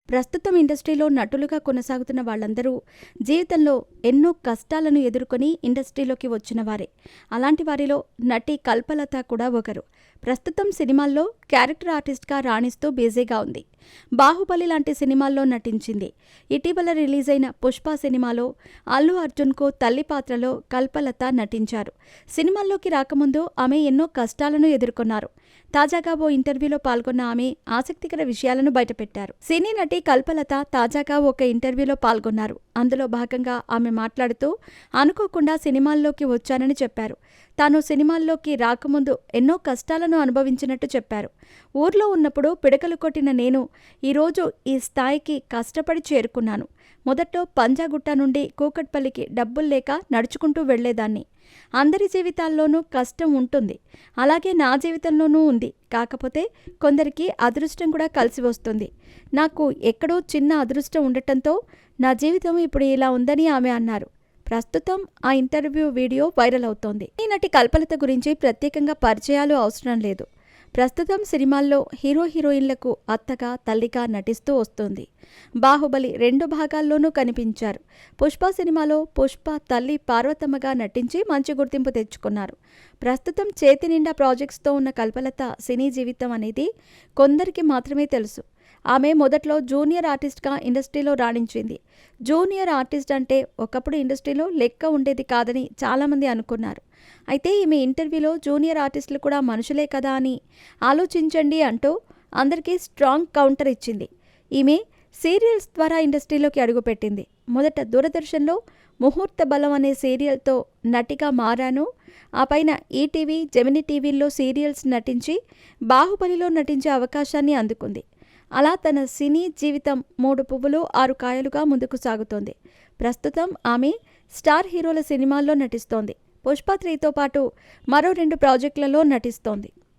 ప్రస్తుతం ఇండస్ట్రీలో నటులుగా కొనసాగుతున్న వాళ్ళందరూ జీవితంలో ఎన్నో కష్టాలను ఎదుర్కొని ఇండస్ట్రీలోకి వచ్చిన వారే. అలాంటి వారిలో నటి కల్పలత కూడా ఒకరు. ప్రస్తుతం సినిమాల్లో క్యారెక్టర్ ఆర్టిస్ట్గా రాణిస్తూ బిజీగా ఉంది. బాహుబలి లాంటి సినిమాల్లో నటించింది. ఇటీవల రిలీజ్ అయిన పుష్ప సినిమాలో అల్లు అర్జున్కు తల్లి పాత్రలో కల్పలత నటించారు. సినిమాల్లోకి రాకముందు ఆమె ఎన్నో కష్టాలను ఎదుర్కొన్నారు. తాజాగా ఓ ఇంటర్వ్యూలో పాల్గొన్న ఆమె ఆసక్తికర విషయాలను బయటపెట్టారు. సినీ నటి కల్పలత తాజాగా ఒక ఇంటర్వ్యూలో పాల్గొన్నారు. అందులో భాగంగా ఆమె మాట్లాడుతూ అనుకోకుండా సినిమాల్లోకి వచ్చానని చెప్పారు. తాను సినిమాల్లోకి రాకముందు ఎన్నో కష్టాలను అనుభవించినట్టు చెప్పారు. ఊర్లో ఉన్నప్పుడు పిడకలు కొట్టిన నేను ఈరోజు ఈ స్థాయికి కష్టపడి చేరుకున్నాను. మొదట్లో పంజాగుట్ట నుండి కూకట్పల్లికి డబ్బులు లేక నడుచుకుంటూ వెళ్లేదాన్ని. అందరి జీవితాల్లోనూ కష్టం ఉంటుంది. అలాగే నా జీవితంలోనూ ఉంది. కాకపోతే కొందరికి అదృష్టం కూడా కలిసి వస్తుంది. నాకు ఎక్కడో చిన్న అదృష్టం ఉండటంతో నా జీవితం ఇప్పుడు ఇలా ఉందని ఆమె అన్నారు. ప్రస్తుతం ఆ ఇంటర్వ్యూ వీడియో వైరల్ అవుతోంది. ఈ నటి కల్పలత గురించి ప్రత్యేకంగా పరిచయాలు అవసరం లేదు. ప్రస్తుతం సినిమాల్లో హీరోయిన్లకు అత్తగా తల్లిగా నటిస్తూ వస్తోంది. బాహుబలి 2 భాగాల్లోనూ కనిపించారు. పుష్ప సినిమాలో పుష్ప తల్లి పార్వతమ్మగా నటించి మంచి గుర్తింపు తెచ్చుకున్నారు. ప్రస్తుతం చేతి నిండా ప్రాజెక్ట్స్తో ఉన్న కల్పలత సినీ జీవితం అనేది కొందరికి మాత్రమే తెలుసు. ఆమె మొదట్లో జూనియర్ ఆర్టిస్ట్గా ఇండస్ట్రీలో రాణించింది. జూనియర్ ఆర్టిస్ట్ అంటే ఒకప్పుడు ఇండస్ట్రీలో లెక్క ఉండేది కాదని చాలామంది అనుకున్నారు. అయితే ఈమె ఇంటర్వ్యూలో జూనియర్ ఆర్టిస్టులు కూడా మనుషులే కదా అని ఆలోచించండి అంటూ అందరికీ స్ట్రాంగ్ కౌంటర్ ఇచ్చింది. ఈమె సీరియల్స్ ద్వారా ఇండస్ట్రీలోకి అడుగుపెట్టింది. మొదట దూరదర్శన్లో ముహూర్త బలం అనే సీరియల్తో నటిగా మారాను. ఆ పైన ఈటీవీ, జెమినీ టీవీల్లో సీరియల్స్ నటించి బాహుబలిలో నటించే అవకాశాన్ని అందుకుంది. అలా తన సినీ జీవితం 3 పువ్వులు 6 కాయలుగా ముందుకు సాగుతోంది. ప్రస్తుతం ఆమె స్టార్ హీరోల సినిమాల్లో నటిస్తోంది. పుష్ప 3తో పాటు మరో 2 ప్రాజెక్టులలో నటిస్తోంది.